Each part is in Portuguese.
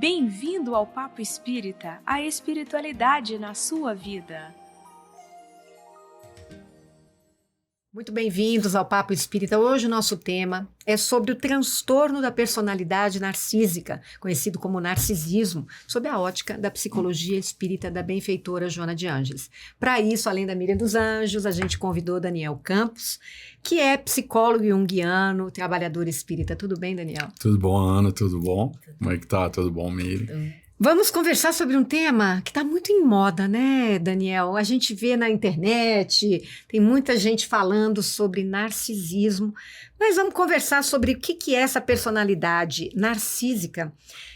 Bem-vindo ao Papo Espírita, a espiritualidade na sua vida. Muito bem-vindos ao Papo Espírita. Hoje o nosso tema é sobre o transtorno da personalidade narcísica, conhecido como narcisismo, sob a ótica da psicologia espírita da benfeitora Joana de Ângeles. Para isso, além da Miriam dos Anjos, a gente convidou Daniel Campos, que é psicólogo junguiano, trabalhador espírita. Tudo bem, Daniel? Tudo bom, Ana? Tudo bom? Como é que tá? Tudo bom, Miriam? Vamos conversar sobre um tema que está muito em moda, né, Daniel? A gente vê na internet, tem muita gente falando sobre narcisismo, mas vamos conversar sobre o que é essa personalidade narcísica.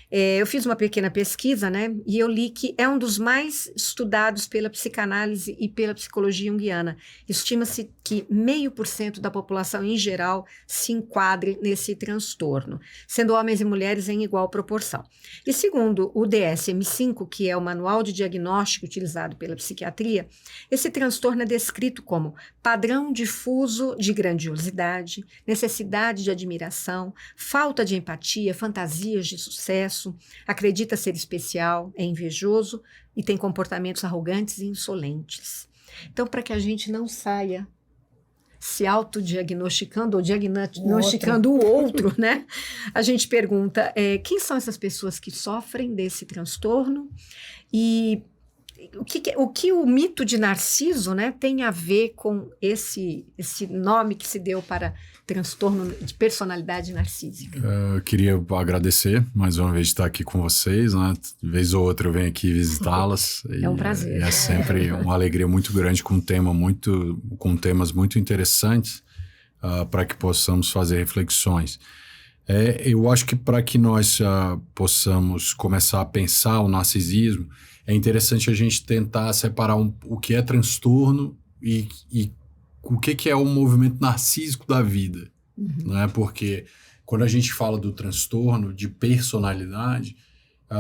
Eu fiz uma pequena pesquisa, né, e eu li que é um dos mais estudados pela psicanálise e pela psicologia junguiana. Estima-se que 0,5% da população em geral se enquadre nesse transtorno, sendo homens e mulheres em igual proporção. E segundo o DSM-5, que é o manual de diagnóstico utilizado pela psiquiatria, esse transtorno é descrito como padrão difuso de grandiosidade, necessidade de admiração, falta de empatia, fantasias de sucesso, acredita ser especial, é invejoso e tem comportamentos arrogantes e insolentes. Então, para que a gente não saia se autodiagnosticando ou diagnosticando o outro, né? A gente pergunta, quem são essas pessoas que sofrem desse transtorno e o que o mito de Narciso, né, tem a ver com esse nome que se deu para transtorno de personalidade narcísica? Eu queria agradecer mais uma vez de estar aqui com vocês, né? De vez ou outra eu venho aqui visitá-las. É um prazer. É sempre uma alegria muito grande com temas muito interessantes para que possamos fazer reflexões. Eu acho que para que nós possamos começar a pensar o narcisismo, é interessante a gente tentar separar o que é transtorno e o que é o movimento narcísico da vida. Né? Porque quando a gente fala do transtorno de personalidade,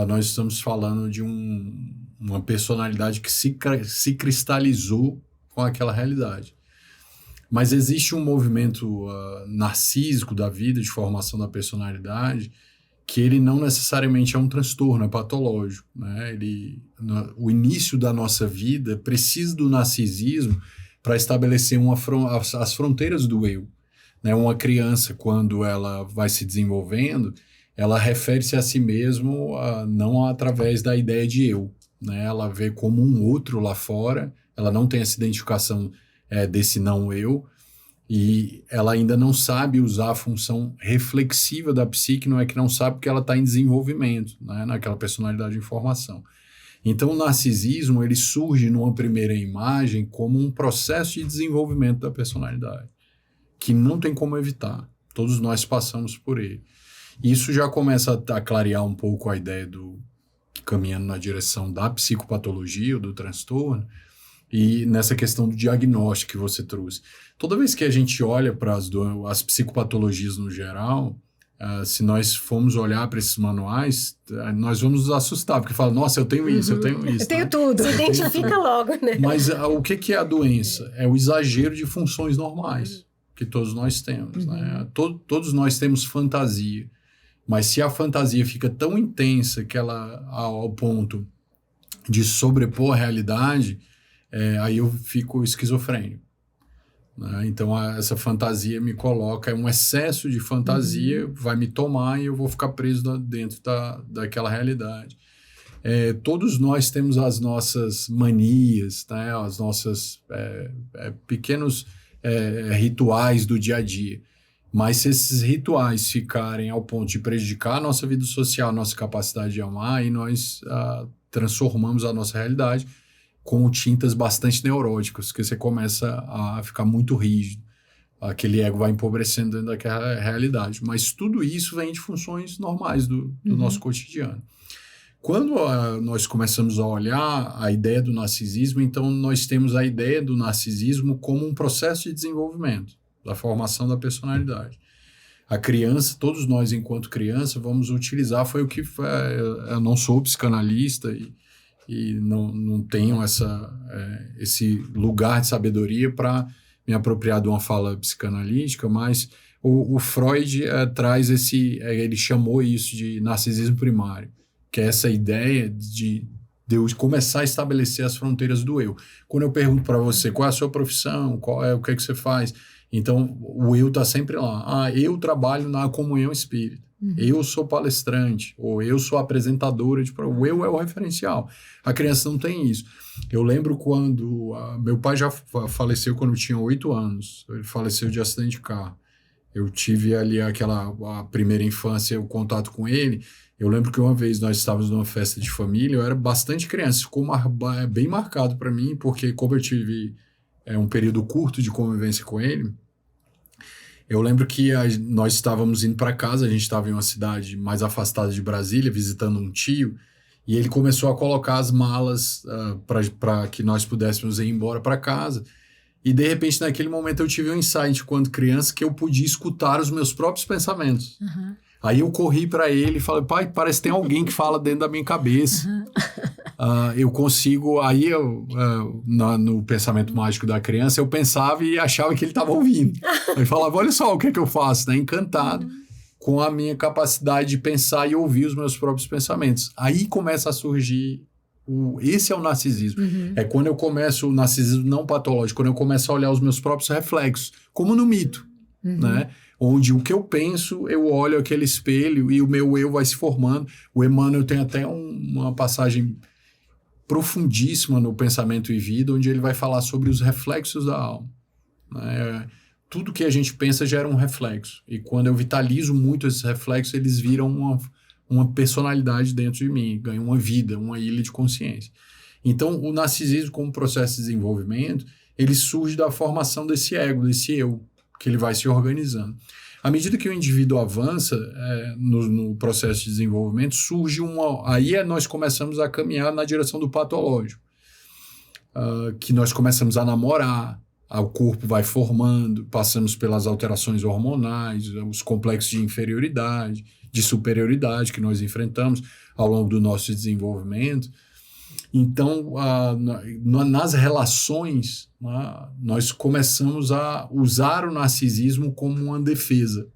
nós estamos falando de uma personalidade que se cristalizou com aquela realidade. Mas existe um movimento narcísico da vida, de formação da personalidade, que ele não necessariamente é um transtorno, é patológico. Né? O início da nossa vida precisa do narcisismo para estabelecer as fronteiras do eu. Né? Uma criança, quando ela vai se desenvolvendo, ela refere-se a si mesmo não através da ideia de eu. Né? Ela vê como um outro lá fora, ela não tem essa identificação desse não eu, e ela ainda não sabe usar a função reflexiva da psique, não é que não sabe porque ela está em desenvolvimento, né, naquela personalidade em formação. Então o narcisismo ele surge numa primeira imagem como um processo de desenvolvimento da personalidade, que não tem como evitar, todos nós passamos por ele. Isso já começa a clarear um pouco a ideia caminhando na direção da psicopatologia ou do transtorno, e nessa questão do diagnóstico que você trouxe. Toda vez que a gente olha para as psicopatologias no geral, se nós formos olhar para esses manuais, nós vamos nos assustar, porque fala, nossa, eu tenho isso, eu tenho isso. Eu tenho tudo. Se identifica logo, né? Mas o que é a doença? É o exagero de funções normais, que todos nós temos. Né? Todos nós temos fantasia, mas se a fantasia fica tão intensa que ela, ao ponto de sobrepor a realidade, aí eu fico esquizofrênico. Né? Então essa fantasia me coloca, um excesso de fantasia vai me tomar e eu vou ficar preso dentro daquela realidade. Todos nós temos as nossas manias, né? As nossas pequenos rituais do dia a dia. Mas se esses rituais ficarem ao ponto de prejudicar a nossa vida social, a nossa capacidade de amar, aí nós transformamos a nossa realidade com tintas bastante neuróticas, que você começa a ficar muito rígido. Aquele ego vai empobrecendo dentro daquela realidade. Mas tudo isso vem de funções normais do nosso cotidiano. Quando nós começamos a olhar a ideia do narcisismo, então nós temos a ideia do narcisismo como um processo de desenvolvimento, da formação da personalidade. A criança, todos nós enquanto criança, vamos utilizar, eu não sou psicanalista e não tenho esse lugar de sabedoria para me apropriar de uma fala psicanalítica, mas o Freud traz ele chamou isso de narcisismo primário, que é essa ideia de eu começar a estabelecer as fronteiras do eu. Quando eu pergunto para você qual é a sua profissão, o que é que você faz, então o eu está sempre lá. Eu trabalho na comunhão espírita, eu sou palestrante, ou eu sou apresentadora, o eu é o referencial. A criança não tem isso. Eu lembro quando meu pai já faleceu quando eu tinha 8 anos, ele faleceu de acidente de carro. Eu tive ali a primeira infância, o contato com ele. Eu lembro que uma vez nós estávamos numa festa de família, eu era bastante criança, ficou bem marcado para mim, porque como eu tive um período curto de convivência com ele, eu lembro que nós estávamos indo para casa, a gente estava em uma cidade mais afastada de Brasília, visitando um tio, e ele começou a colocar as malas para que nós pudéssemos ir embora para casa. E, de repente, naquele momento, eu tive um insight, quando criança, que eu podia escutar os meus próprios pensamentos. Aí eu corri para ele e falei, pai, parece que tem alguém que fala dentro da minha cabeça. Eu consigo... Aí, no pensamento mágico da criança, eu pensava e achava que ele estava ouvindo. Aí falava, olha só o que é que eu faço, né? Encantado com a minha capacidade de pensar e ouvir os meus próprios pensamentos. Aí começa a surgir... Esse é o narcisismo. É quando eu começo, o narcisismo não patológico, quando eu começo a olhar os meus próprios reflexos, como no mito, né? Onde o que eu penso, eu olho aquele espelho e o meu eu vai se formando. O Emmanuel tem até uma passagem profundíssima no Pensamento e Vida, onde ele vai falar sobre os reflexos da alma, né? Tudo que a gente pensa gera um reflexo. E quando eu vitalizo muito esses reflexos, eles viram uma personalidade dentro de mim, ganha uma vida, uma ilha de consciência. Então, o narcisismo como processo de desenvolvimento, ele surge da formação desse ego, desse eu, que ele vai se organizando. À medida que o indivíduo avança no processo de desenvolvimento, surge aí nós começamos a caminhar na direção do patológico, que nós começamos a namorar, o corpo vai formando, passamos pelas alterações hormonais, os complexos de inferioridade, de superioridade que nós enfrentamos ao longo do nosso desenvolvimento. Então, nas relações, nós começamos a usar o narcisismo como uma defesa.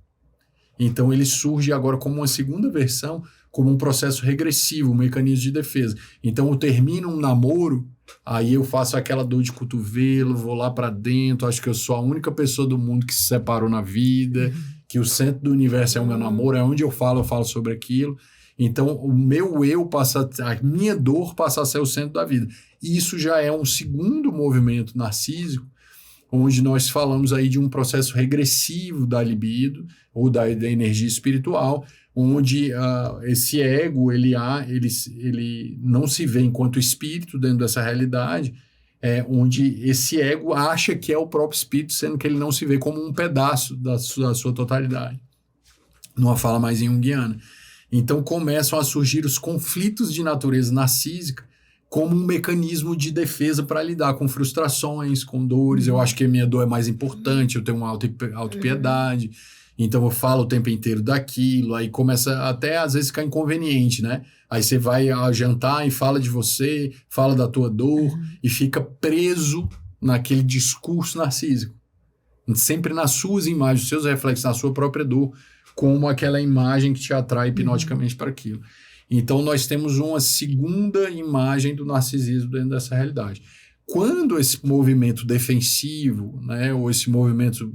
Então, ele surge agora como uma segunda versão, como um processo regressivo, um mecanismo de defesa. Então, eu termino um namoro, aí eu faço aquela dor de cotovelo, vou lá para dentro, acho que eu sou a única pessoa do mundo que se separou na vida, que o centro do universo é o meu namoro, é onde eu falo sobre aquilo. Então, o meu eu a minha dor passa a ser o centro da vida. E isso já é um segundo movimento narcísico, onde nós falamos aí de um processo regressivo da libido, ou da energia espiritual, onde esse ego, ele não se vê enquanto espírito dentro dessa realidade, onde esse ego acha que é o próprio espírito, sendo que ele não se vê como um pedaço da sua totalidade. Numa fala mais junguiana. Então começam a surgir os conflitos de natureza narcísica como um mecanismo de defesa para lidar com frustrações, com dores. Eu acho que a minha dor é mais importante, eu tenho uma autopiedade, então eu falo o tempo inteiro daquilo, aí começa até às vezes ficar inconveniente, né? Aí você vai jantar e fala de você, fala da tua dor e fica preso naquele discurso narcísico. Sempre nas suas imagens, os seus reflexos, na sua própria dor, como aquela imagem que te atrai hipnoticamente para aquilo. Então, nós temos uma segunda imagem do narcisismo dentro dessa realidade. Quando esse movimento defensivo, né, ou esse movimento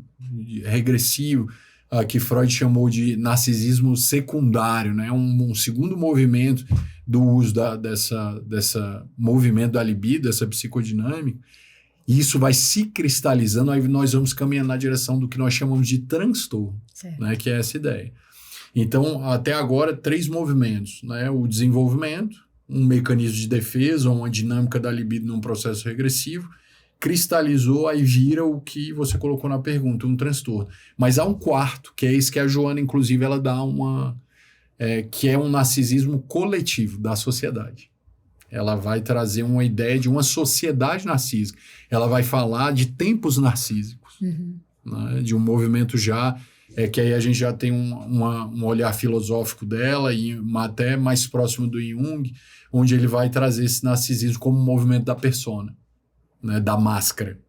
regressivo, que Freud chamou de narcisismo secundário, né, um segundo movimento do uso dessa movimento da libido, dessa psicodinâmica, e isso vai se cristalizando, aí nós vamos caminhando na direção do que nós chamamos de transtorno, né, que é essa ideia. Então, até agora, 3 movimentos, né, o desenvolvimento, um mecanismo de defesa, uma dinâmica da libido num processo regressivo, cristalizou, aí vira o que você colocou na pergunta, um transtorno. Mas há um quarto, que é esse que a Joana, inclusive, ela dá que é um narcisismo coletivo da sociedade. Ela vai trazer uma ideia de uma sociedade narcísica. Ela vai falar de tempos narcísicos, né? De um movimento já, que aí a gente já tem um olhar filosófico dela, e até mais próximo do Jung, onde ele vai trazer esse narcisismo como um movimento da persona, né? Da máscara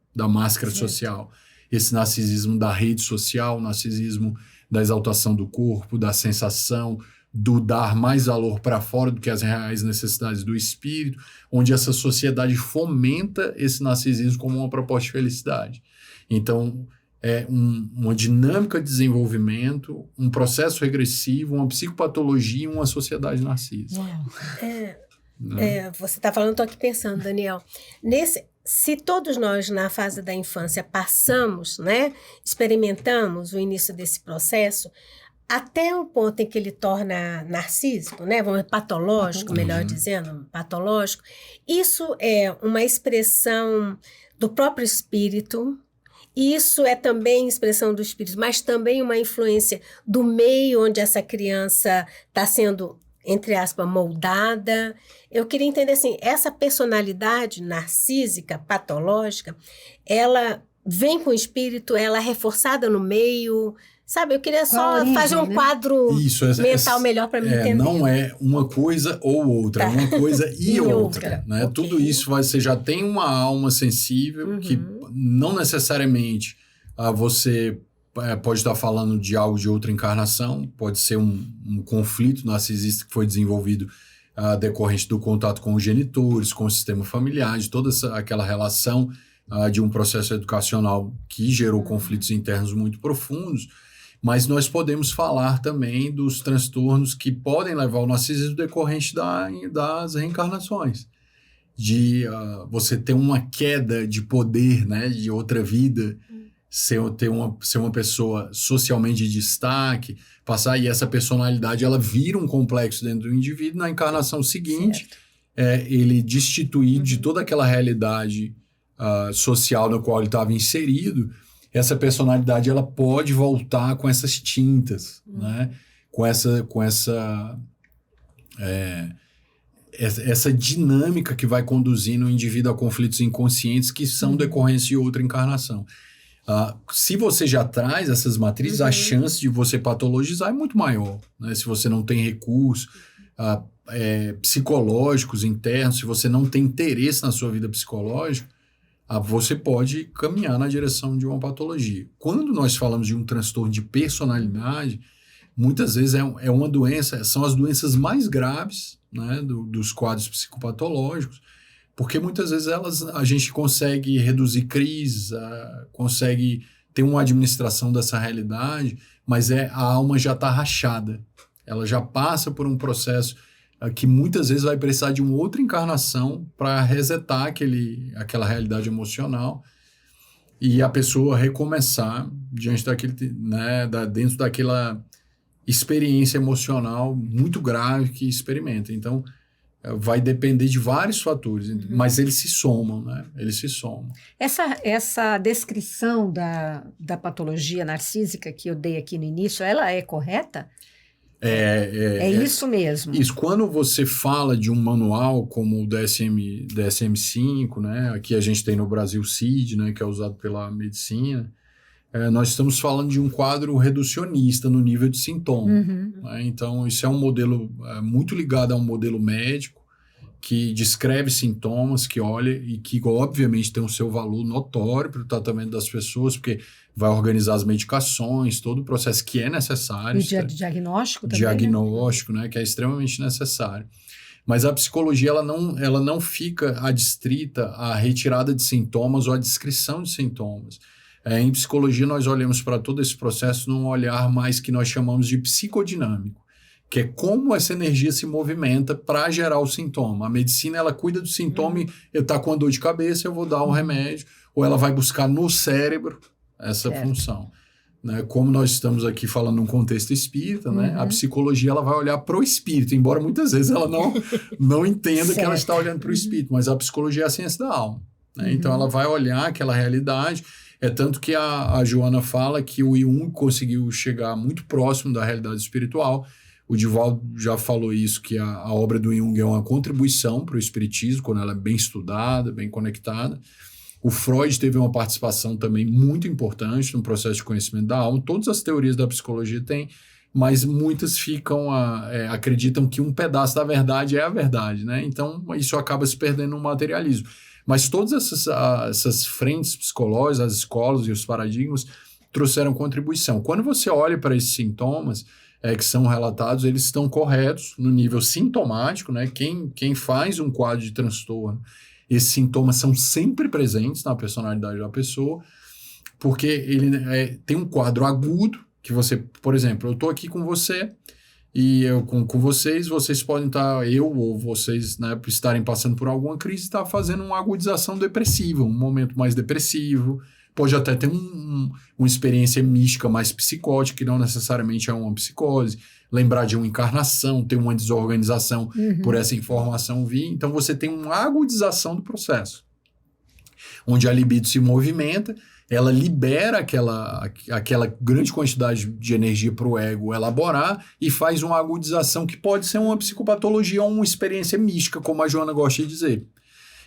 social. Esse narcisismo da rede social, narcisismo da exaltação do corpo, da sensação, do dar mais valor para fora do que as reais necessidades do espírito, onde essa sociedade fomenta esse narcisismo como uma proposta de felicidade. Então, é uma dinâmica de desenvolvimento, um processo regressivo, uma psicopatologia e uma sociedade narcisa. Você está falando, estou aqui pensando, Daniel. Se todos nós, na fase da infância, passamos, né, experimentamos o início desse processo, até o ponto em que ele torna narcísico, né, patológico, melhor dizendo, patológico, isso é uma expressão do próprio espírito. Isso é também expressão do espírito, mas também uma influência do meio onde essa criança está sendo, entre aspas, moldada. Eu queria entender assim, essa personalidade narcísica, patológica, ela vem com o espírito, ela é reforçada no meio, sabe? Eu queria só fazer um quadro mental melhor para me entender. Não é uma coisa ou outra, é uma coisa e outra. Né? Okay. Tudo isso você já tem uma alma sensível que não necessariamente você pode estar falando de algo de outra encarnação, pode ser um conflito narcisista que foi desenvolvido decorrente do contato com os genitores, com o sistema familiar, de toda aquela relação de um processo educacional que gerou conflitos internos muito profundos. Mas nós podemos falar também dos transtornos que podem levar ao narcisismo decorrente das reencarnações. De você ter uma queda de poder, né, de outra vida, ser uma pessoa socialmente de destaque, e essa personalidade ela vira um complexo dentro do indivíduo. Na encarnação seguinte, ele destituído de toda aquela realidade social na qual ele estava inserido, essa personalidade ela pode voltar com essas tintas, né? Com essa dinâmica que vai conduzindo o indivíduo a conflitos inconscientes que são decorrência de outra encarnação. Se você já traz essas matrizes, a chance de você patologizar é muito maior, né? Se você não tem recursos psicológicos internos, se você não tem interesse na sua vida psicológica, você pode caminhar na direção de uma patologia. Quando nós falamos de um transtorno de personalidade, muitas vezes é uma doença, são as doenças mais graves, né, dos quadros psicopatológicos, porque muitas vezes a gente consegue reduzir crises, consegue ter uma administração dessa realidade, mas a alma já está rachada, ela já passa por um processo que muitas vezes vai precisar de uma outra encarnação para resetar aquela realidade emocional e a pessoa recomeçar diante daquele, né, dentro daquela experiência emocional muito grave que experimenta. Então, vai depender de vários fatores, mas eles se somam, né? Eles se somam. Essa descrição da patologia narcísica que eu dei aqui no início, ela é correta? É isso mesmo. Isso. Quando você fala de um manual como o DSM-5, né? Aqui a gente tem no Brasil o CID, né? Que é usado pela medicina. Nós estamos falando de um quadro reducionista no nível de sintoma. Né? Então, isso é um modelo muito ligado a um modelo médico que descreve sintomas, que olha e que, obviamente, tem o seu valor notório para o tratamento das pessoas, porque vai organizar as medicações, todo o processo que é necessário. E diagnóstico também, diagnóstico, né? Que é extremamente necessário. Mas a psicologia ela não fica adstrita à retirada de sintomas ou à descrição de sintomas. Em psicologia, nós olhamos para todo esse processo num olhar mais que nós chamamos de psicodinâmico, que é como essa energia se movimenta para gerar o sintoma. A medicina, ela cuida do sintoma e eu estou com uma dor de cabeça, eu vou dar um remédio, ou ela vai buscar no cérebro essa função. Né? Como nós estamos aqui falando num contexto espírita, né? A psicologia ela vai olhar para o espírito, embora muitas vezes ela não entenda que ela está olhando para o espírito, mas a psicologia é a ciência da alma. Né? Então, ela vai olhar aquela realidade. É tanto que a Joana fala que o Jung conseguiu chegar muito próximo da realidade espiritual. O Divaldo já falou isso, que a obra do Jung é uma contribuição para o espiritismo, quando ela é bem estudada, bem conectada. O Freud teve uma participação também muito importante no processo de conhecimento da alma. Todas as teorias da psicologia têm, mas muitas acreditam que um pedaço da verdade é a verdade, né? Então, isso acaba se perdendo no materialismo. Mas todas essas frentes psicológicas, as escolas e os paradigmas trouxeram contribuição. Quando você olha para esses sintomas, que são relatados, eles estão corretos no nível sintomático, né? Quem faz um quadro de transtorno, esses sintomas são sempre presentes na personalidade da pessoa, porque ele tem um quadro agudo, que você, por exemplo, eu estou aqui com você, e eu com vocês podem estar, eu ou vocês, né, estarem passando por alguma crise, estar fazendo uma agudização depressiva, um momento mais depressivo, pode até ter uma experiência mística mais psicótica, que não necessariamente é uma psicose, lembrar de uma encarnação, ter uma desorganização por essa informação vir, então você tem uma agudização do processo, onde a libido se movimenta, ela libera aquela grande quantidade de energia para o ego elaborar e faz uma agudização que pode ser uma psicopatologia ou uma experiência mística, como a Joana gosta de dizer.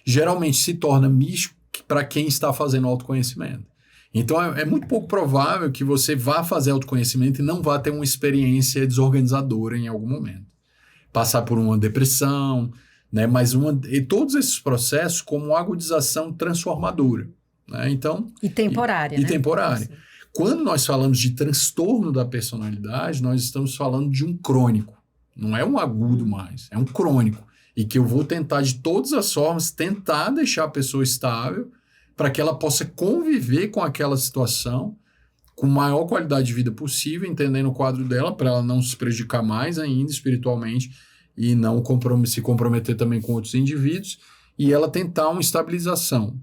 Geralmente se torna místico para quem está fazendo autoconhecimento. Então é muito pouco provável que você vá fazer autoconhecimento e não vá ter uma experiência desorganizadora em algum momento. Passar por uma depressão, né? Mas e todos esses processos como uma agudização transformadora. Né? Então, e temporária, né? E temporária. Sim. Quando nós falamos de transtorno da personalidade, nós estamos falando de um crônico. Não é um agudo mais, é um crônico. E que eu vou tentar, de todas as formas, tentar deixar a pessoa estável para que ela possa conviver com aquela situação com maior qualidade de vida possível, entendendo o quadro dela, para ela não se prejudicar mais ainda espiritualmente e não se comprometer também com outros indivíduos, e ela tentar uma estabilização.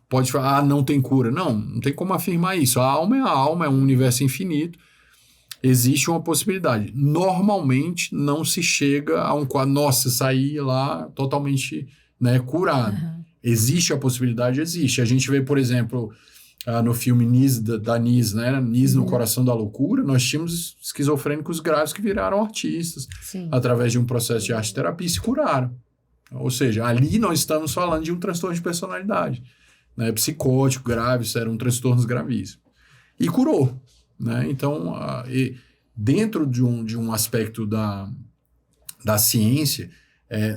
Pode falar, não tem cura. Não tem como afirmar isso. A alma, é um universo infinito. Existe uma possibilidade. Normalmente não se chega a um quadro, nossa, sair lá totalmente, né, curado. Existe a possibilidade? Existe. A gente vê, por exemplo, no filme Nis, da Nis, né? Nis no Coração da Loucura, nós tínhamos esquizofrênicos graves que viraram artistas. Sim. Através de um processo de arte-terapia e se curaram. Ou seja, ali nós estamos falando de um transtorno de personalidade, né? Psicótico, grave, eram transtornos gravíssimos. E curou, né? Então, dentro de um aspecto da ciência,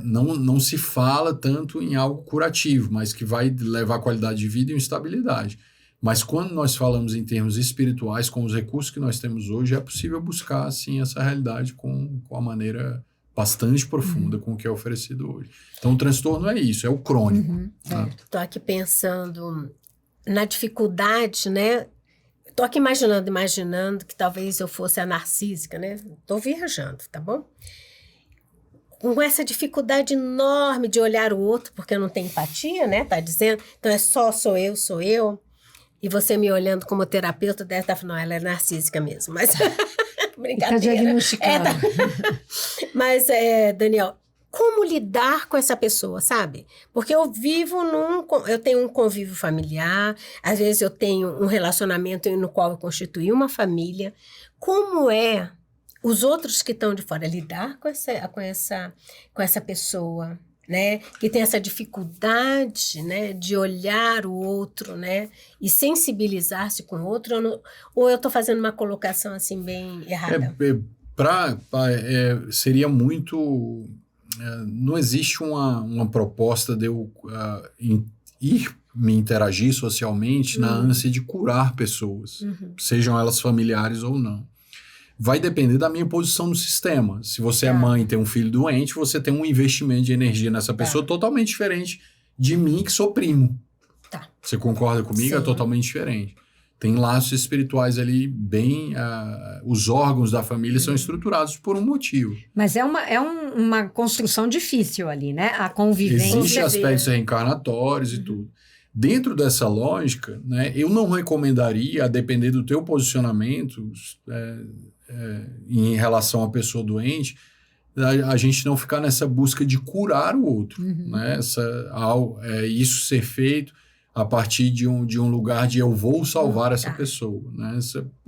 não se fala tanto em algo curativo, mas que vai levar qualidade de vida e estabilidade. Mas quando nós falamos em termos espirituais, com os recursos que nós temos hoje, é possível buscar, assim, essa realidade com a maneira bastante profunda com o que é oferecido hoje. Então, o transtorno é isso, é o crônico. Estou aqui pensando na dificuldade, né? Estou aqui imaginando que talvez eu fosse a narcísica, né? Estou viajando, tá bom? Com essa dificuldade enorme de olhar o outro, porque eu não tenho empatia, né? Tá dizendo? Então, sou eu. E você me olhando como terapeuta, deve estar falando, não, ela é narcísica mesmo. Mas... Brincadeira. Está diagnosticada. Mas, Daniel, como lidar com essa pessoa, sabe? Porque eu tenho um convívio familiar, às vezes eu tenho um relacionamento no qual eu constituí uma família. Como é os outros que estão de fora lidar com essa pessoa, né? Que tem essa dificuldade, né, de olhar o outro, né, e sensibilizar-se com o outro, ou eu estou fazendo uma colocação assim bem errada? Seria muito... não existe uma proposta de eu ir me interagir socialmente na ânsia de curar pessoas, sejam elas familiares ou não. Vai depender da minha posição no sistema. Se você é mãe e tem um filho doente, você tem um investimento de energia nessa pessoa totalmente diferente de mim, que sou primo. Você concorda comigo? Sim. É totalmente diferente. Tem laços espirituais ali bem... os órgãos da família são estruturados por um motivo. Mas é uma construção difícil ali, né? A convivência... Existem aspectos reencarnatórios e tudo. Dentro dessa lógica, né, eu não recomendaria, a depender do teu posicionamento em relação à pessoa doente, a gente não ficar nessa busca de curar o outro. Né? Isso ser feito a partir de um lugar de eu vou salvar essa pessoa. Né?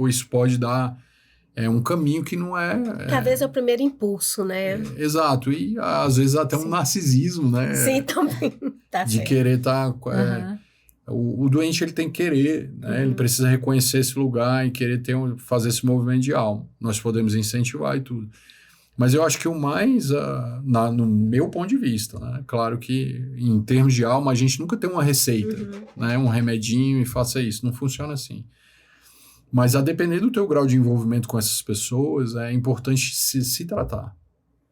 Isso pode dar um caminho que não é... Talvez é o primeiro impulso, né? Exato. E às vezes até um narcisismo, né? Sim, também. De querer estar... O doente, ele tem que querer, né? Ele precisa reconhecer esse lugar e querer fazer esse movimento de alma. Nós podemos incentivar e tudo. Mas eu acho que o mais, no meu ponto de vista, né? Claro que em termos de alma, a gente nunca tem uma receita, né? Um remedinho e faça isso. Não funciona assim. Mas a depender do teu grau de envolvimento com essas pessoas, é importante se tratar,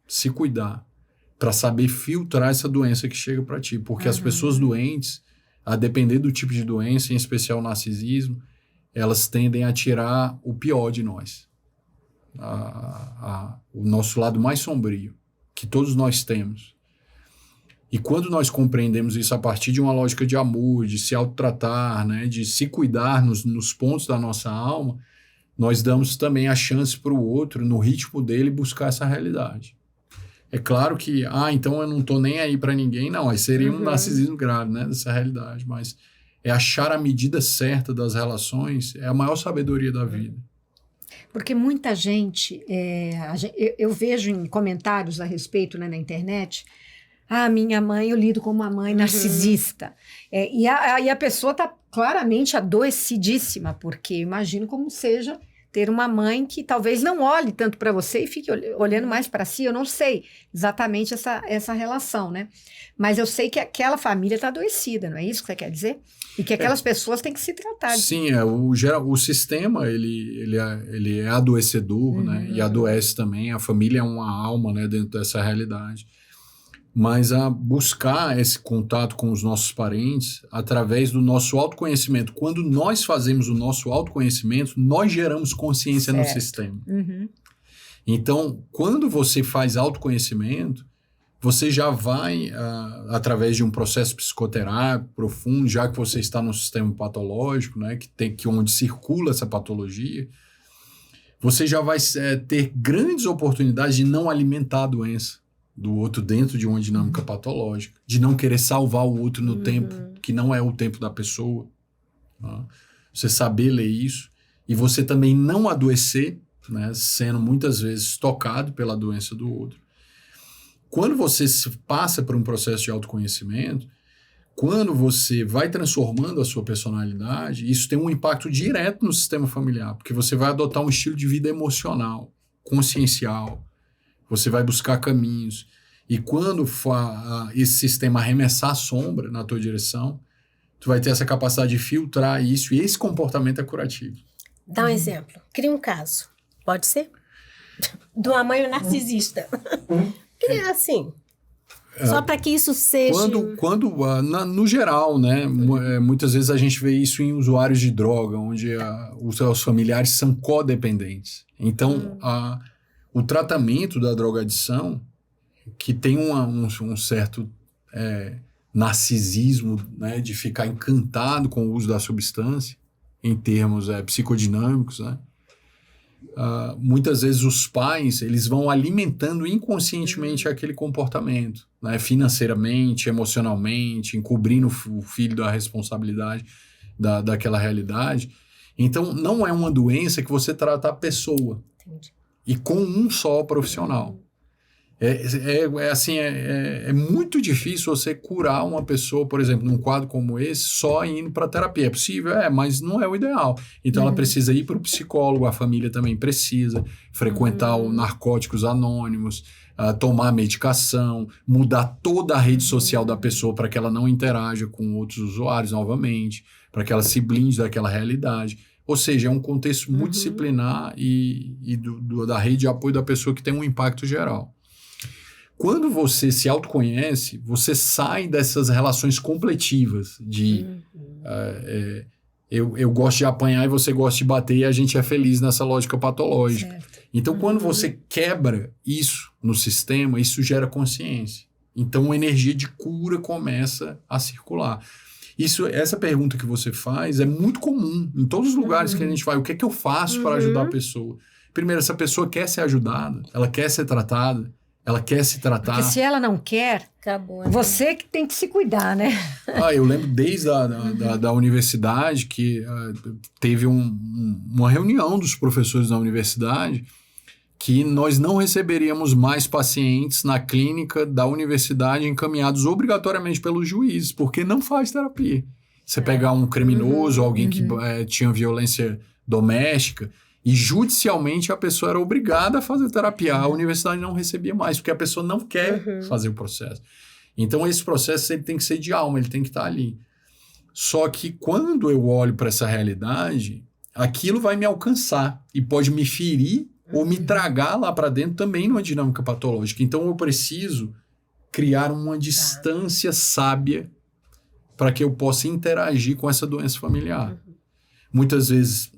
se cuidar, para saber filtrar essa doença que chega para ti. Porque as pessoas doentes, a depender do tipo de doença, em especial o narcisismo, elas tendem a tirar o pior de nós. O nosso lado mais sombrio, que todos nós temos. E quando nós compreendemos isso a partir de uma lógica de amor, de se autotratar, né, de se cuidar nos pontos da nossa alma, nós damos também a chance para o outro, no ritmo dele, buscar essa realidade. É claro que, então eu não estou nem aí para ninguém, não, aí seria um narcisismo grave, né, dessa realidade, mas é achar a medida certa das relações, é a maior sabedoria da vida. Porque muita gente, eu vejo em comentários a respeito, né, na internet, minha mãe, eu lido com uma mãe narcisista. E a pessoa está claramente adoecidíssima, porque imagino como seja ter uma mãe que talvez não olhe tanto para você e fique olhando mais para si. Eu não sei exatamente essa relação, né? Mas eu sei que aquela família está adoecida, não é isso que você quer dizer? E que aquelas pessoas têm que se tratar. Sim, o sistema, ele é adoecedor, né? E adoece também. A família é uma alma, né, dentro dessa realidade. Mas a buscar esse contato com os nossos parentes através do nosso autoconhecimento. Quando nós fazemos o nosso autoconhecimento, nós geramos consciência no sistema. Então, quando você faz autoconhecimento, você já vai, através de um processo psicoterápico profundo, já que você está no sistema patológico, né, onde circula essa patologia, você já vai ter grandes oportunidades de não alimentar a doença do outro dentro de uma dinâmica patológica, de não querer salvar o outro no tempo que não é o tempo da pessoa. Tá? Você saber ler isso e você também não adoecer, né, sendo muitas vezes tocado pela doença do outro. Quando você passa por um processo de autoconhecimento, quando você vai transformando a sua personalidade, isso tem um impacto direto no sistema familiar, porque você vai adotar um estilo de vida emocional, consciencial. Você vai buscar caminhos. E quando esse sistema arremessar a sombra na tua direção, tu vai ter essa capacidade de filtrar isso, e esse comportamento é curativo. Dá um exemplo. Cria um caso. Pode ser? De uma mãe narcisista. Cria assim. Só para que isso seja... No geral, né? Muitas vezes a gente vê isso em usuários de droga, onde os familiares são codependentes. Então, o tratamento da drogadição, que tem um certo narcisismo, né, de ficar encantado com o uso da substância, em termos psicodinâmicos, né? Muitas vezes os pais, eles vão alimentando inconscientemente aquele comportamento, né, financeiramente, emocionalmente, encobrindo o filho da responsabilidade daquela realidade. Então, não é uma doença que você trata a pessoa. Entendi. E com um só profissional. É muito difícil você curar uma pessoa, por exemplo, num quadro como esse, só indo para terapia. É possível? Mas não é o ideal. Então, ela precisa ir para o psicólogo, a família também precisa frequentar o Narcóticos Anônimos, tomar medicação, mudar toda a rede social da pessoa para que ela não interaja com outros usuários novamente, para que ela se blinde daquela realidade. Ou seja, é um contexto multidisciplinar e da rede de apoio da pessoa que tem um impacto geral. Quando você se autoconhece, você sai dessas relações completivas de eu gosto de apanhar e você gosta de bater e a gente é feliz nessa lógica patológica. Certo. Então, quando você quebra isso no sistema, isso gera consciência. Então, a energia de cura começa a circular. Essa pergunta que você faz é muito comum em todos os lugares que a gente vai. O que é que eu faço para ajudar a pessoa? Primeiro, essa pessoa quer ser ajudada, ela quer ser tratada, ela quer se tratar. Porque se ela não quer, acabou, né? Você que tem que se cuidar, né? Eu lembro desde da universidade que teve uma reunião dos professores da universidade que nós não receberíamos mais pacientes na clínica da universidade encaminhados obrigatoriamente pelos juízes, porque não faz terapia. Você pegar um criminoso, alguém que tinha violência doméstica, e judicialmente a pessoa era obrigada a fazer terapia. A universidade não recebia mais, porque a pessoa não quer fazer o processo. Então, esse processo ele tem que ser de alma, ele tem que estar ali. Só que quando eu olho para essa realidade, aquilo vai me alcançar e pode me ferir ou me tragar lá para dentro também numa dinâmica patológica. Então eu preciso criar uma distância sábia para que eu possa interagir com essa doença familiar. Muitas vezes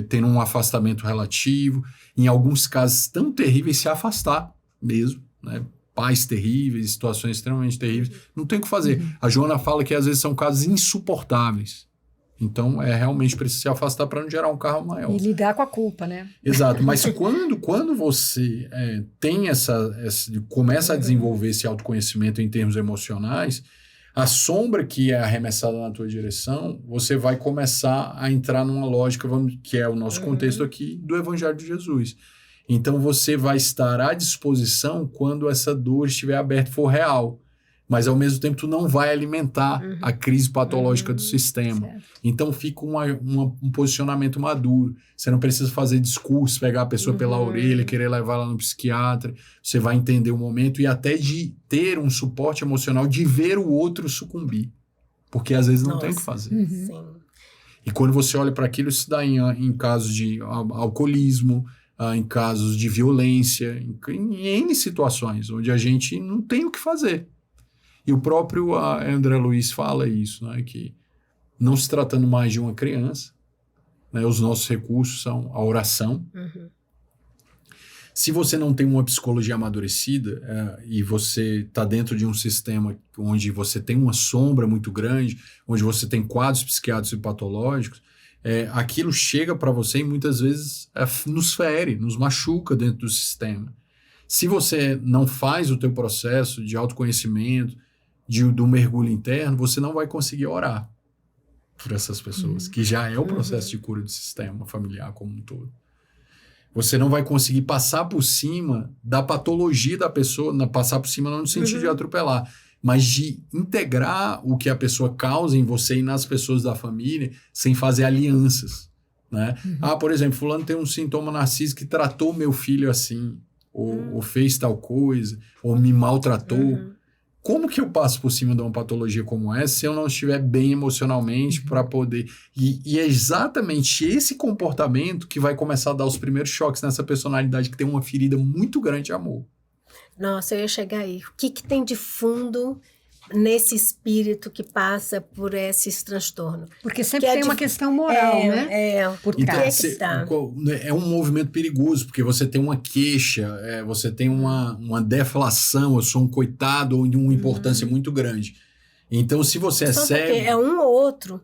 tendo um afastamento relativo, em alguns casos tão terríveis, se afastar mesmo, né? Pais terríveis, situações extremamente terríveis, não tem o que fazer. A Joana fala que às vezes são casos insuportáveis. Então, realmente precisa se afastar para não gerar um karma maior. E lidar com a culpa, né? Exato, mas quando você tem começa a desenvolver esse autoconhecimento em termos emocionais, a sombra que é arremessada na tua direção, você vai começar a entrar numa lógica, que é o nosso contexto aqui, do Evangelho de Jesus. Então, você vai estar à disposição quando essa dor estiver aberta e for real. Mas, ao mesmo tempo, tu não vai alimentar a crise patológica do sistema. Certo. Então, fica um posicionamento maduro. Você não precisa fazer discurso, pegar a pessoa pela orelha, querer levar ela no psiquiatra. Você vai entender o momento e até de ter um suporte emocional, de ver o outro sucumbir. Porque, às vezes, não tem o que fazer. Sim. E quando você olha para aquilo, isso dá em casos de alcoolismo, em casos de violência, em N situações, onde a gente não tem o que fazer. E o próprio André Luiz fala isso, né, que não se tratando mais de uma criança, né, os nossos recursos são a oração. Se você não tem uma psicologia amadurecida e você está dentro de um sistema onde você tem uma sombra muito grande, onde você tem quadros psiquiátricos e patológicos, aquilo chega para você e muitas vezes nos fere, nos machuca dentro do sistema. Se você não faz o teu processo de autoconhecimento, do mergulho interno, você não vai conseguir orar por essas pessoas, que já é o processo de cura do sistema familiar como um todo. Você não vai conseguir passar por cima da patologia da pessoa, passar por cima não no sentido de atropelar, mas de integrar o que a pessoa causa em você e nas pessoas da família, sem fazer alianças, né? Por exemplo, fulano tem um sintoma narcísico que tratou meu filho assim, ou fez tal coisa, ou me maltratou. Como que eu passo por cima de uma patologia como essa se eu não estiver bem emocionalmente para poder... E é exatamente esse comportamento que vai começar a dar os primeiros choques nessa personalidade que tem uma ferida muito grande de amor. Nossa, eu ia chegar aí. O que tem de fundo nesse espírito que passa por esses transtornos? Porque sempre tem uma questão moral, né? Por Então, trás. é um movimento perigoso, porque você tem uma queixa, você tem uma deflação, eu sou um coitado, ou de uma importância muito grande. Então, se você é cego... É um ou outro.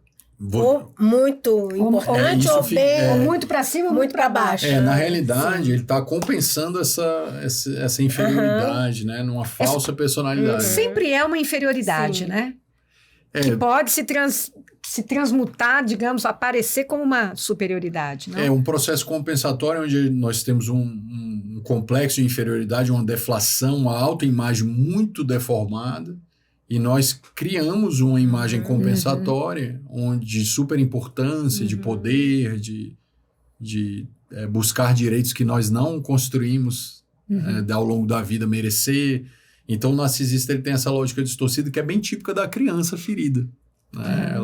Ou muito importante, ou bem... Ou muito para cima ou muito para baixo. Na realidade, ele está compensando essa inferioridade, né? Numa falsa personalidade. Sempre é uma inferioridade, né? Que pode se transmutar, digamos, aparecer como uma superioridade. Não? É um processo compensatório onde nós temos um complexo de inferioridade, uma deflação, uma autoimagem muito deformada, e nós criamos uma imagem compensatória de superimportância, de poder, de buscar direitos que nós não construímos ao longo da vida merecer. Então, o narcisista ele tem essa lógica distorcida que é bem típica da criança ferida. Né?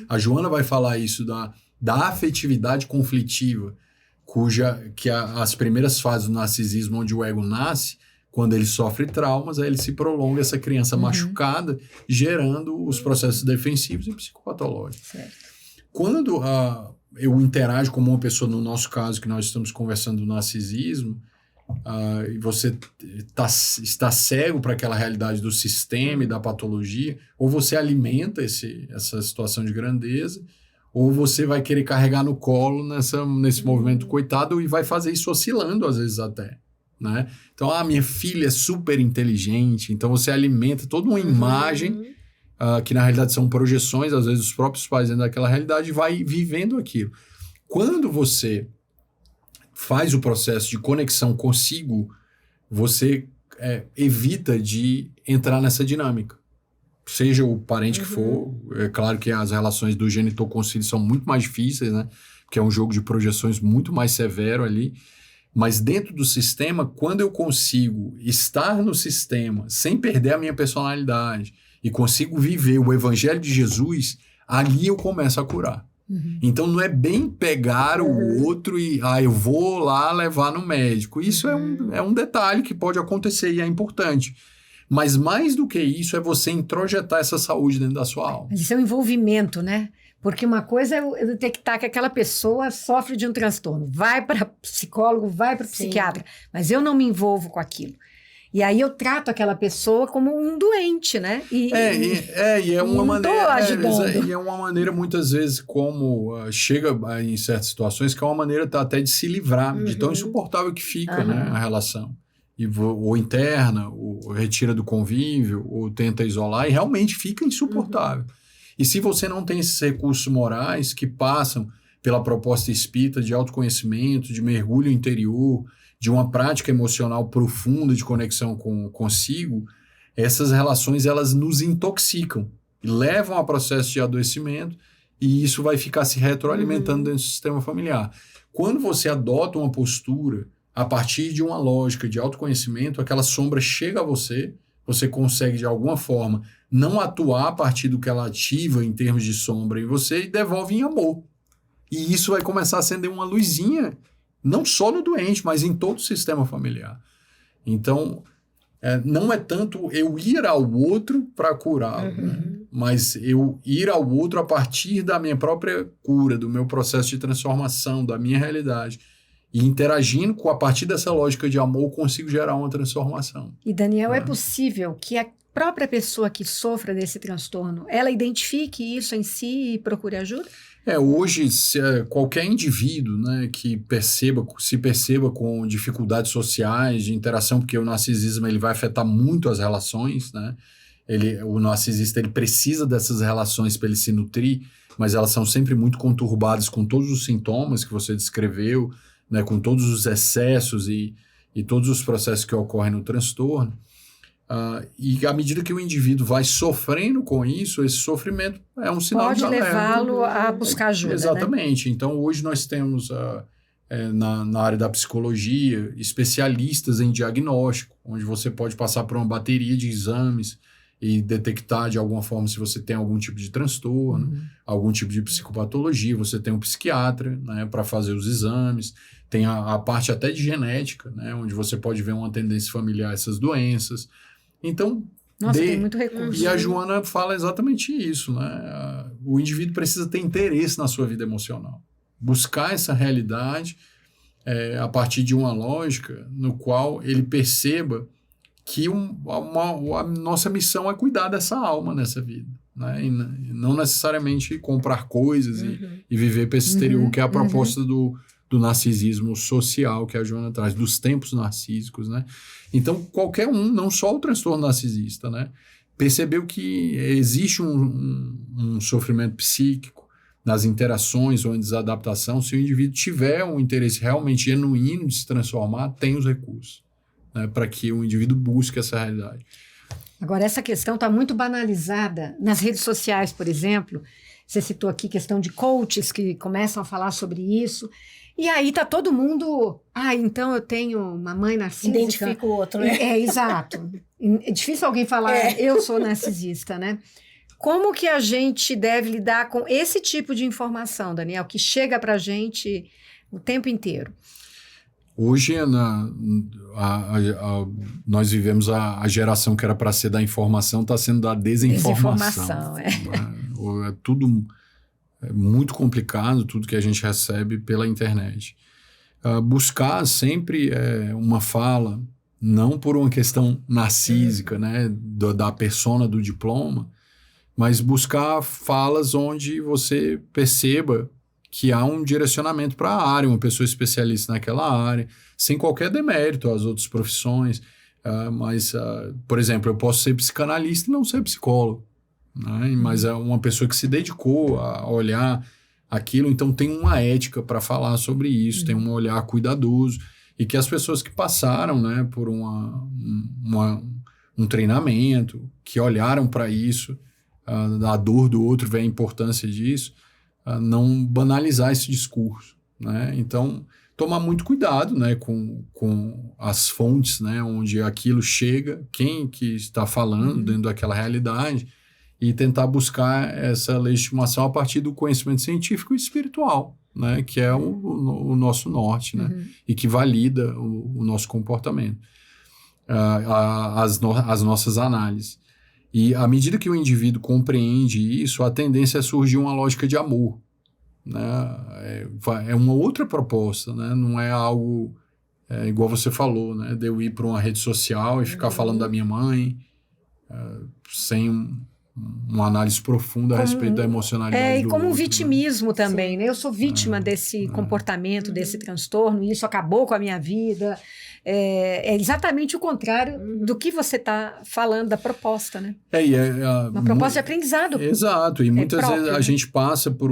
A Joana vai falar isso da afetividade conflitiva, as primeiras fases do narcisismo, onde o ego nasce, quando ele sofre traumas, aí ele se prolonga essa criança machucada, gerando os processos defensivos e psicopatológicos. Certo. Quando eu interajo com uma pessoa, no nosso caso, que nós estamos conversando do narcisismo, e você está cego para aquela realidade do sistema e da patologia, ou você alimenta essa situação de grandeza, ou você vai querer carregar no colo nesse movimento coitado e vai fazer isso oscilando, às vezes até. Né? Então, minha filha é super inteligente, então você alimenta toda uma imagem que na realidade são projeções, às vezes os próprios pais dentro daquela realidade, e vai vivendo aquilo. Quando você faz o processo de conexão consigo, você evita de entrar nessa dinâmica. Seja o parente que for, é claro que as relações do genitor com os filhos são muito mais difíceis, né? Porque é um jogo de projeções muito mais severo ali. Mas dentro do sistema, quando eu consigo estar no sistema sem perder a minha personalidade e consigo viver o Evangelho de Jesus, ali eu começo a curar. Então, não é bem pegar o outro e, eu vou lá levar no médico. Isso é um detalhe que pode acontecer e é importante. Mas mais do que isso, é você introjetar essa saúde dentro da sua alma. Mas isso é um envolvimento, né? Porque uma coisa é eu detectar que aquela pessoa sofre de um transtorno. Vai para psicólogo, vai para psiquiatra. Mas eu não me envolvo com aquilo. E aí eu trato aquela pessoa como um doente, né? E é uma maneira. Ajudando. E é uma maneira, muitas vezes, como chega em certas situações, que é uma maneira até de se livrar de tão insuportável que fica, né, a relação. E ou interna, ou retira do convívio, ou tenta isolar, e realmente fica insuportável. E se você não tem esses recursos morais que passam pela proposta espírita de autoconhecimento, de mergulho interior, de uma prática emocional profunda de conexão consigo, essas relações elas nos intoxicam, levam a processo de adoecimento e isso vai ficar se retroalimentando dentro do sistema familiar. Quando você adota uma postura a partir de uma lógica de autoconhecimento, aquela sombra chega a você consegue de alguma forma não atuar a partir do que ela ativa em termos de sombra em você e devolve em amor. E isso vai começar a acender uma luzinha não só no doente, mas em todo o sistema familiar. Então, não é tanto eu ir ao outro para curá-lo, né? Mas eu ir ao outro a partir da minha própria cura, do meu processo de transformação, da minha realidade. E interagindo a partir dessa lógica de amor, eu consigo gerar uma transformação. E, Daniel, é possível que a própria pessoa que sofra desse transtorno, ela identifique isso em si e procure ajuda? Hoje, qualquer indivíduo, né, que se perceba com dificuldades sociais, de interação, porque o narcisismo ele vai afetar muito as relações, né? O narcisista ele precisa dessas relações para ele se nutrir, mas elas são sempre muito conturbadas com todos os sintomas que você descreveu, né, com todos os excessos e todos os processos que ocorrem no transtorno. E à medida que o indivíduo vai sofrendo com isso, esse sofrimento é um sinal de alerta. Pode levá-lo a buscar ajuda, exatamente. Né? Então, hoje nós temos, na área da psicologia, especialistas em diagnóstico, onde você pode passar por uma bateria de exames e detectar de alguma forma se você tem algum tipo de transtorno, algum tipo de psicopatologia. Você tem um psiquiatra, né, para fazer os exames. Tem a parte até de genética, né, onde você pode ver uma tendência familiar a essas doenças. Então, tem muito recurso. E a Joana fala exatamente isso, né? O indivíduo precisa ter interesse na sua vida emocional. Buscar essa realidade a partir de uma lógica no qual ele perceba que a nossa missão é cuidar dessa alma nessa vida, né? E não necessariamente comprar coisas e viver para esse exterior, que é a proposta do narcisismo social que a Joana traz, dos tempos narcísicos, né? Então, qualquer não só o transtorno narcisista, né? Percebeu que existe um sofrimento psíquico nas interações ou em desadaptação. Se o indivíduo tiver um interesse realmente genuíno de se transformar, tem os recursos, né, para que o indivíduo busque essa realidade. Agora, essa questão está muito banalizada nas redes sociais, por exemplo. Você citou aqui questão de coaches que começam a falar sobre isso. E aí está todo mundo... então eu tenho uma mãe narcísica. Identifica o outro, né? Exato. É difícil alguém falar, eu sou narcisista, né? Como que a gente deve lidar com esse tipo de informação, Daniel, que chega para a gente o tempo inteiro? Hoje, nós vivemos a geração que era para ser da informação, está sendo da desinformação. É tudo muito complicado, tudo que a gente recebe pela internet. Buscar sempre uma fala, não por uma questão narcísica, né, da persona do diploma, mas buscar falas onde você perceba que há um direcionamento para a área, uma pessoa especialista naquela área, sem qualquer demérito às outras profissões. Mas, por exemplo, eu posso ser psicanalista e não ser psicólogo, né? Mas é uma pessoa que se dedicou a olhar aquilo, então tem uma ética para falar sobre isso, tem um olhar cuidadoso, e que as pessoas que passaram, né, por um treinamento, que olharam para isso, a dor do outro, vê a importância disso, não banalizar esse discurso, né? Então, tomar muito cuidado, né, com as fontes, né, onde aquilo chega, quem que está falando dentro daquela realidade, e tentar buscar essa legitimação a partir do conhecimento científico e espiritual, né? Que é o nosso norte, né? E que valida o nosso comportamento, as nossas análises. E à medida que o indivíduo compreende isso, a tendência é surgir uma lógica de amor, né? É uma outra proposta, né? Não é algo igual você falou, né? De eu ir para uma rede social e ficar falando da minha mãe, sem uma análise profunda a respeito da emocionalidade do e como um outro, vitimismo também, né? Eu sou vítima desse comportamento, desse transtorno, e isso acabou com a minha vida. É exatamente o contrário do que você está falando da proposta, né? Uma proposta de aprendizado. Exato, e muitas próprio, vezes a gente passa por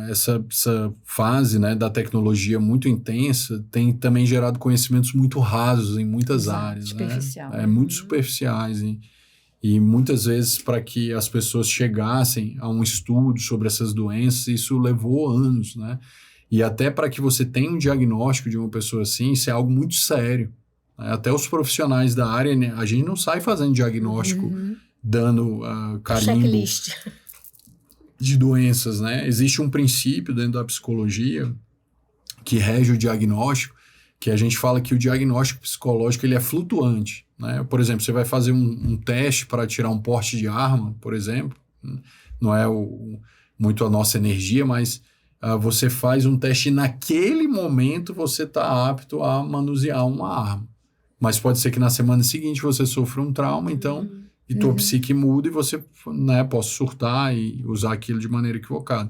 essa fase, né, da tecnologia muito intensa, tem também gerado conhecimentos muito rasos em muitas áreas. Superficial. Né? Muito superficiais. E muitas vezes, para que as pessoas chegassem a um estudo sobre essas doenças, isso levou anos, né? E até para que você tenha um diagnóstico de uma pessoa assim, isso é algo muito sério. Né? Até os profissionais da área, né? A gente não sai fazendo diagnóstico, dando carimbo Checklist de doenças, né? Existe um princípio dentro da psicologia que rege o diagnóstico, que a gente fala que o diagnóstico psicológico ele é flutuante. Né? Por exemplo, você vai fazer um teste para tirar um porte de arma, por exemplo, não é muito a nossa energia, mas você faz um teste e naquele momento você está apto a manusear uma arma. Mas pode ser que na semana seguinte você sofra um trauma, então, e tua psique muda e você, né, possa surtar e usar aquilo de maneira equivocada.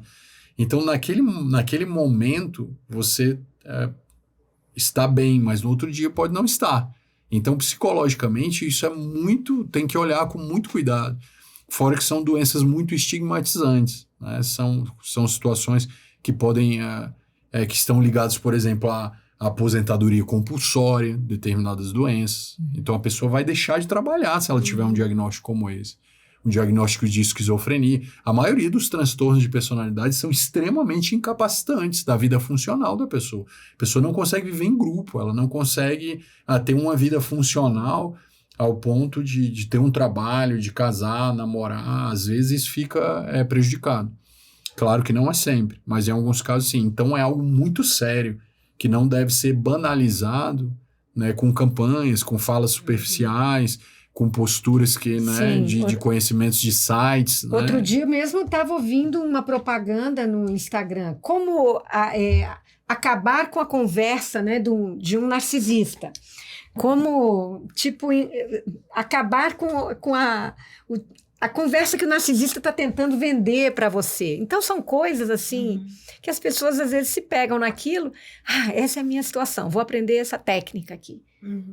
Então, naquele momento, você está bem, mas no outro dia pode não estar. Então, psicologicamente, isso tem que olhar com muito cuidado. Fora que são doenças muito estigmatizantes, né? São situações que podem, que estão ligadas, por exemplo, à aposentadoria compulsória, determinadas doenças. Então, a pessoa vai deixar de trabalhar se ela tiver um diagnóstico como esse. Um diagnóstico de esquizofrenia. A maioria dos transtornos de personalidade são extremamente incapacitantes da vida funcional da pessoa. A pessoa não consegue viver em grupo, ela não consegue ter uma vida funcional ao ponto de ter um trabalho, de casar, namorar. Às vezes isso fica prejudicado. Claro que não é sempre, mas em alguns casos sim. Então é algo muito sério, que não deve ser banalizado, né, com campanhas, com falas superficiais, com posturas que, né, de conhecimentos de sites. Outro né? dia mesmo estava ouvindo uma propaganda no Instagram, como acabar com a conversa, né, de um narcisista. Como, acabar com a conversa que o narcisista está tentando vender para você. Então, são coisas assim que as pessoas às vezes se pegam naquilo. Essa é a minha situação, vou aprender essa técnica aqui.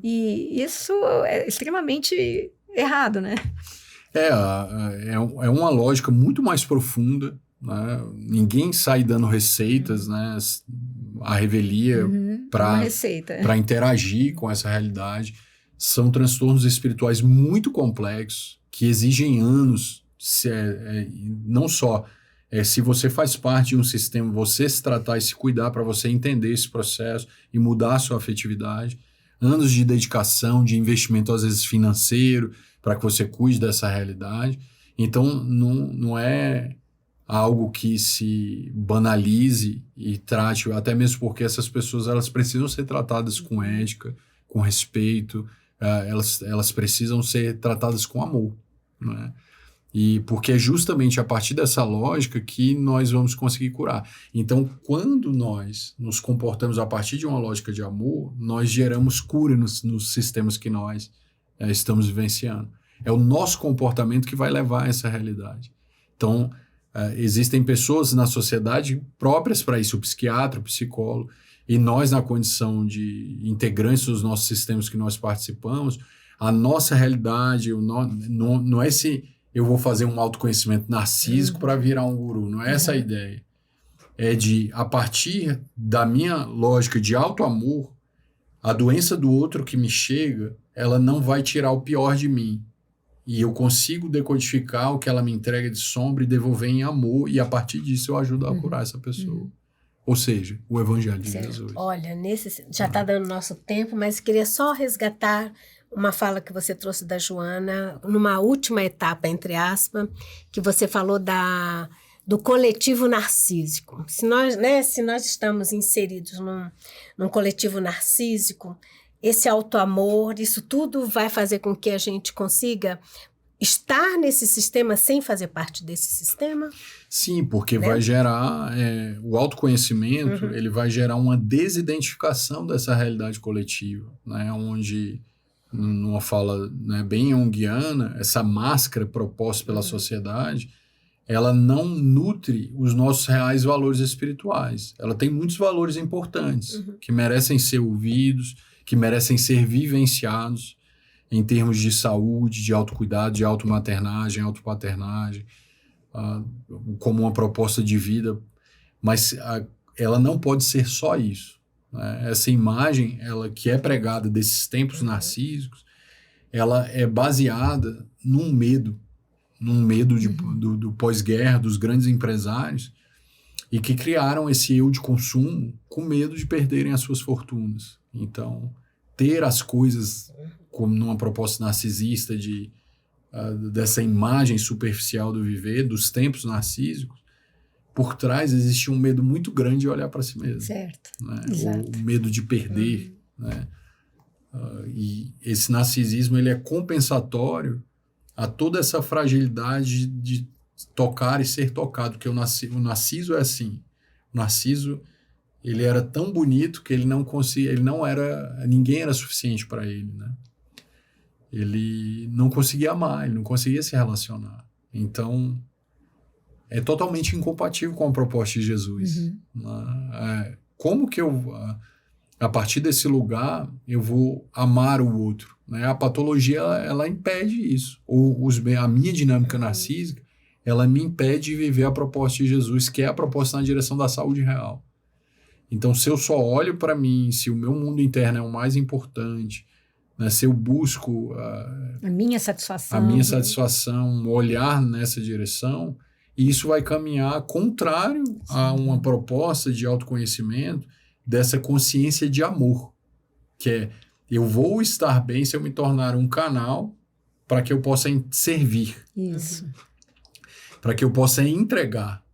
E isso é extremamente errado, né? É uma lógica muito mais profunda. Né? Ninguém sai dando receitas, né? A revelia para interagir com essa realidade. São transtornos espirituais muito complexos, que exigem anos, não só se você faz parte de um sistema, você se tratar e se cuidar para você entender esse processo e mudar a sua afetividade, anos de dedicação, de investimento às vezes financeiro, para que você cuide dessa realidade. Então, não é algo que se banalize e trate, até mesmo porque essas pessoas elas precisam ser tratadas com ética, com respeito, elas precisam ser tratadas com amor. Né? E porque é justamente a partir dessa lógica que nós vamos conseguir curar. Então, quando nós nos comportamos a partir de uma lógica de amor, nós geramos cura nos sistemas que nós estamos vivenciando. É o nosso comportamento que vai levar a essa realidade. Então, existem pessoas na sociedade próprias para isso, o psiquiatra, o psicólogo, e nós, na condição de integrantes dos nossos sistemas que nós participamos, a nossa realidade não é se eu vou fazer um autoconhecimento narcísico para virar um guru, não é essa a ideia. É de, a partir da minha lógica de auto-amor, a doença do outro que me chega, ela não vai tirar o pior de mim. E eu consigo decodificar o que ela me entrega de sombra e devolver em amor, e a partir disso eu ajudo a curar essa pessoa. Ou seja, o Evangelho de Jesus. Olha, já está dando nosso tempo, mas queria só resgatar uma fala que você trouxe da Joana, numa última etapa, entre aspas, que você falou do coletivo narcísico. Se nós estamos inseridos num coletivo narcísico, esse autoamor, isso tudo vai fazer com que a gente consiga estar nesse sistema sem fazer parte desse sistema? Sim, porque vai gerar o autoconhecimento, ele vai gerar uma desidentificação dessa realidade coletiva, né? Onde, numa fala, né, bem junguiana, essa máscara proposta pela sociedade, ela não nutre os nossos reais valores espirituais. Ela tem muitos valores importantes, que merecem ser ouvidos, que merecem ser vivenciados em termos de saúde, de autocuidado, de automaternagem, autopaternagem, como uma proposta de vida, mas ela não pode ser só isso, né? Essa imagem, ela que é pregada desses tempos narcísicos, ela é baseada num medo do pós-guerra, dos grandes empresários, e que criaram esse eu de consumo com medo de perderem as suas fortunas. Então, ter as coisas como numa proposta narcisista dessa imagem superficial do viver, dos tempos narcísicos, por trás existe um medo muito grande de olhar para si mesmo. Certo, né? exato. O medo de perder. Né? E esse narcisismo, ele é compensatório a toda essa fragilidade de tocar e ser tocado, porque o Narciso é assim. O Narciso, ele era tão bonito que ninguém era suficiente para ele, né? Ele não conseguia amar, ele não conseguia se relacionar. Então, é totalmente incompatível com a proposta de Jesus. Né? Como que a partir desse lugar, eu vou amar o outro? Né? A patologia, ela impede isso. A minha dinâmica narcísica, ela me impede de viver a proposta de Jesus, que é a proposta na direção da saúde real. Então, se eu só olho para mim, se o meu mundo interno é o mais importante, né, se eu busco a minha satisfação, um olhar nessa direção, isso vai caminhar contrário a uma proposta de autoconhecimento, dessa consciência de amor, que é, eu vou estar bem se eu me tornar um canal para que eu possa servir. Isso. Para que eu possa entregar.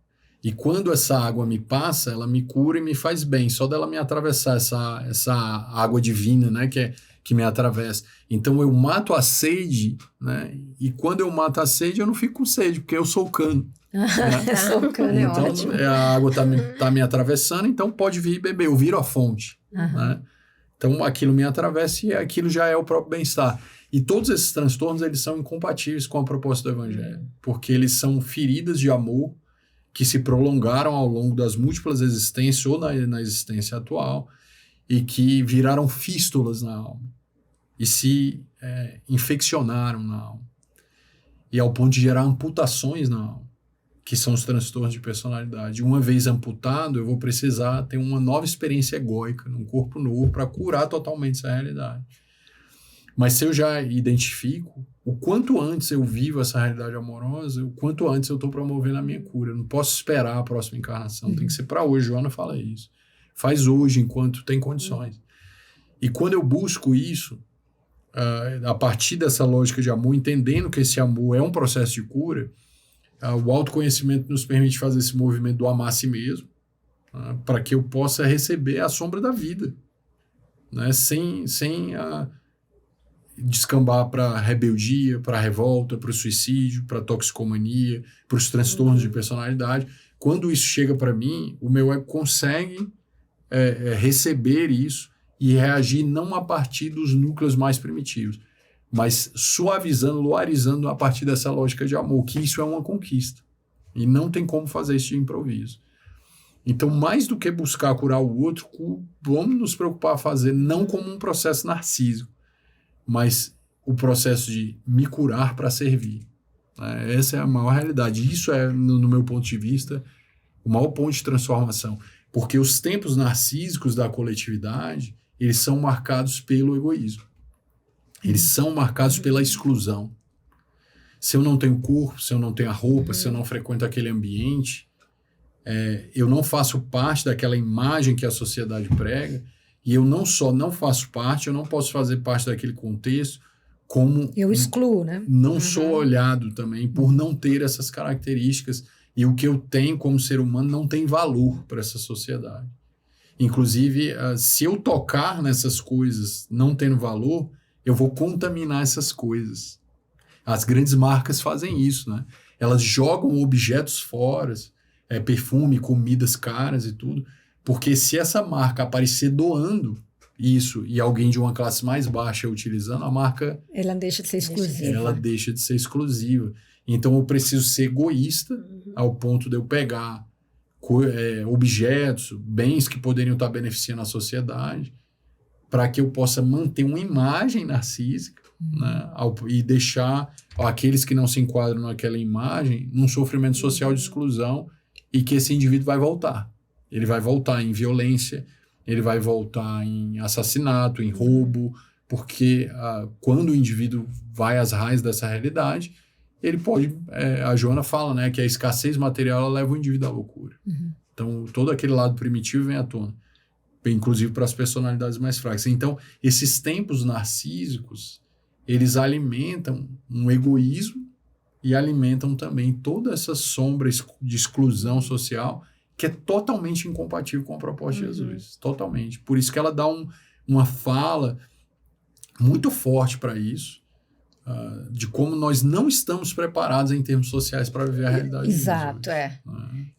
E quando essa água me passa, ela me cura e me faz bem. Só dela me atravessar, essa água divina, né, que me atravessa. Então eu mato a sede, né, e quando eu mato a sede, eu não fico com sede, porque eu sou o cano. Né? Sou o cano, é então, ótimo. A água tá me atravessando, então pode vir beber. Eu viro a fonte. Né? Então aquilo me atravessa e aquilo já é o próprio bem-estar. E todos esses transtornos, eles são incompatíveis com a proposta do Evangelho, porque eles são feridas de amor que se prolongaram ao longo das múltiplas existências ou na existência atual e que viraram fístulas na alma e se infeccionaram na alma. E ao ponto de gerar amputações na alma, que são os transtornos de personalidade. Uma vez amputado, eu vou precisar ter uma nova experiência egóica, num corpo novo, para curar totalmente essa realidade. Mas se eu já identifico, o quanto antes eu vivo essa realidade amorosa, o quanto antes eu estou promovendo a minha cura. Eu não posso esperar a próxima encarnação, tem que ser para hoje. Joana fala isso. Faz hoje, enquanto tem condições. E quando eu busco isso, a partir dessa lógica de amor, entendendo que esse amor é um processo de cura, o autoconhecimento nos permite fazer esse movimento do amar a si mesmo, para que eu possa receber a sombra da vida, né? sem descambar para a rebeldia, para a revolta, para o suicídio, para a toxicomania, para os transtornos de personalidade. Quando isso chega para mim, o meu ego consegue receber isso e reagir não a partir dos núcleos mais primitivos, mas suavizando, luarizando a partir dessa lógica de amor, que isso é uma conquista. E não tem como fazer isso de improviso. Então, mais do que buscar curar o outro, vamos nos preocupar a fazer, não como um processo narcísico, mas o processo de me curar para servir. Essa é a maior realidade. Isso é, no meu ponto de vista, o maior ponto de transformação. Porque os tempos narcísicos da coletividade, eles são marcados pelo egoísmo. Eles são marcados pela exclusão. Se eu não tenho corpo, se eu não tenho a roupa, se eu não frequento aquele ambiente, eu não faço parte daquela imagem que a sociedade prega, e eu não só não faço parte, eu não posso fazer parte daquele contexto, como Eu excluo, né? não sou olhado também por não ter essas características, e o que eu tenho como ser humano não tem valor para essa sociedade. Inclusive, se eu tocar nessas coisas não tendo valor, eu vou contaminar essas coisas. As grandes marcas fazem isso, né? Elas jogam objetos fora, perfume, comidas caras e tudo, porque se essa marca aparecer doando isso e alguém de uma classe mais baixa utilizando, a marca... Ela deixa de ser exclusiva. Ela deixa de ser exclusiva. Então, eu preciso ser egoísta ao ponto de eu pegar objetos, bens que poderiam estar beneficiando a sociedade, para que eu possa manter uma imagem narcísica, né, e deixar aqueles que não se enquadram naquela imagem num sofrimento social de exclusão, e que esse indivíduo vai voltar. Ele vai voltar em violência, ele vai voltar em assassinato, em roubo, porque quando o indivíduo vai às raízes dessa realidade, ele pode... a Joana fala, né, que a escassez material ela leva o indivíduo à loucura. Então, todo aquele lado primitivo vem à tona, inclusive para as personalidades mais fracas. Então, esses tempos narcísicos, eles alimentam um egoísmo e alimentam também toda essa sombra de exclusão social que é totalmente incompatível com a proposta de Jesus. Totalmente. Por isso que ela dá uma fala muito forte para isso, de como nós não estamos preparados em termos sociais para viver a realidade. Exato,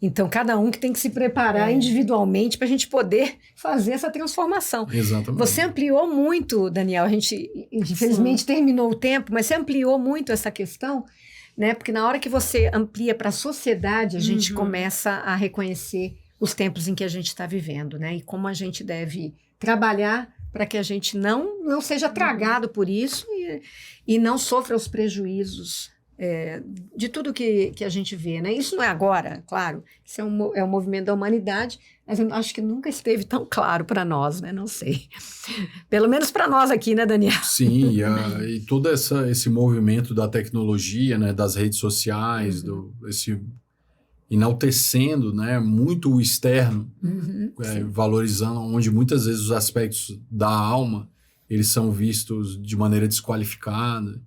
Então, cada um que tem que se preparar individualmente para a gente poder fazer essa transformação. Exatamente. Você ampliou muito, Daniel, a gente infelizmente terminou o tempo, mas você ampliou muito essa questão, né? Porque na hora que você amplia para a sociedade, a gente começa a reconhecer os tempos em que a gente está vivendo, né? E como a gente deve trabalhar para que a gente não seja tragado por isso e não sofra os prejuízos de tudo que a gente vê, né? Isso não é agora, claro, isso é um movimento da humanidade, mas eu acho que nunca esteve tão claro para nós, né? Não sei. Pelo menos para nós aqui, né, Daniel? Sim, e todo esse movimento da tecnologia, né, das redes sociais, enaltecendo, né, muito o externo, valorizando, onde muitas vezes os aspectos da alma eles são vistos de maneira desqualificada,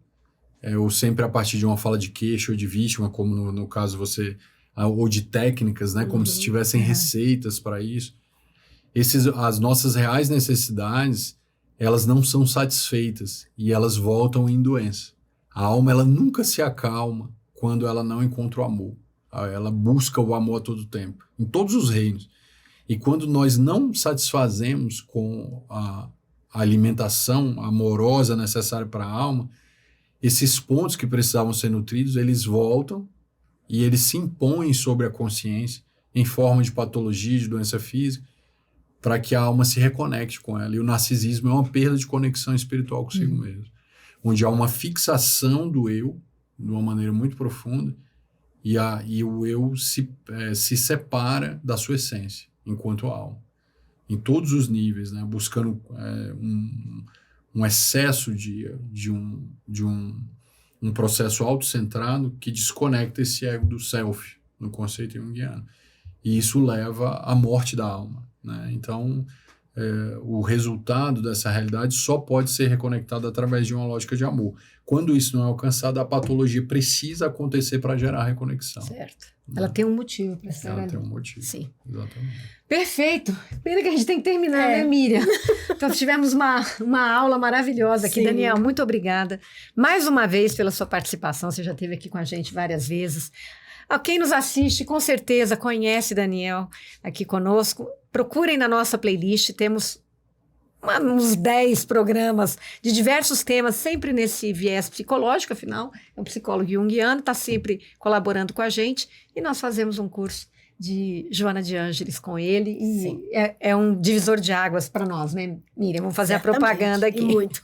ou sempre a partir de uma fala de queixa ou de vítima, como no caso você, ou de técnicas, né, como se tivessem receitas para isso. As nossas reais necessidades, elas não são satisfeitas e elas voltam em doença. A alma, ela nunca se acalma quando ela não encontra o amor. Ela busca o amor a todo tempo, em todos os reinos. E quando nós não satisfazemos com a alimentação amorosa necessária para a alma, esses pontos que precisavam ser nutridos, eles voltam e eles se impõem sobre a consciência em forma de patologia, de doença física, para que a alma se reconecte com ela. E o narcisismo é uma perda de conexão espiritual consigo mesmo, onde há uma fixação do eu, de uma maneira muito profunda, e o eu se separa da sua essência, enquanto alma. Em todos os níveis, né? Buscando um excesso de um processo autocentrado que desconecta esse ego do self, no conceito junguiano. E isso leva à morte da alma, né? Então, o resultado dessa realidade só pode ser reconectado através de uma lógica de amor. Quando isso não é alcançado, a patologia precisa acontecer para gerar a reconexão. Certo. Ela tem um motivo para estar ali. Ela tem um motivo. Sim. Exatamente. Perfeito. Pena que a gente tem que terminar, né, Miriam? Então, tivemos uma aula maravilhosa aqui. Sim. Daniel, muito obrigada. Mais uma vez pela sua participação. Você já esteve aqui com a gente várias vezes. Quem nos assiste, com certeza, conhece Daniel aqui conosco. Procurem na nossa playlist. Temos uns 10 programas de diversos temas, sempre nesse viés psicológico, afinal, é um psicólogo junguiano, está sempre colaborando com a gente, e nós fazemos um curso de Joana de Ângeles com ele, e é um divisor de águas para nós, né, Miriam? Vamos fazer a propaganda aqui. Muito.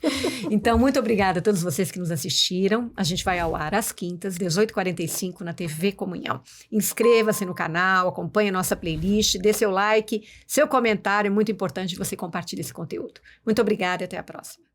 Então, muito obrigada a todos vocês que nos assistiram. A gente vai ao ar às quintas, 18h45, na TV Comunhão. Inscreva-se no canal, acompanhe a nossa playlist, dê seu like, seu comentário, é muito importante que você compartilhe esse conteúdo. Muito obrigada e até a próxima.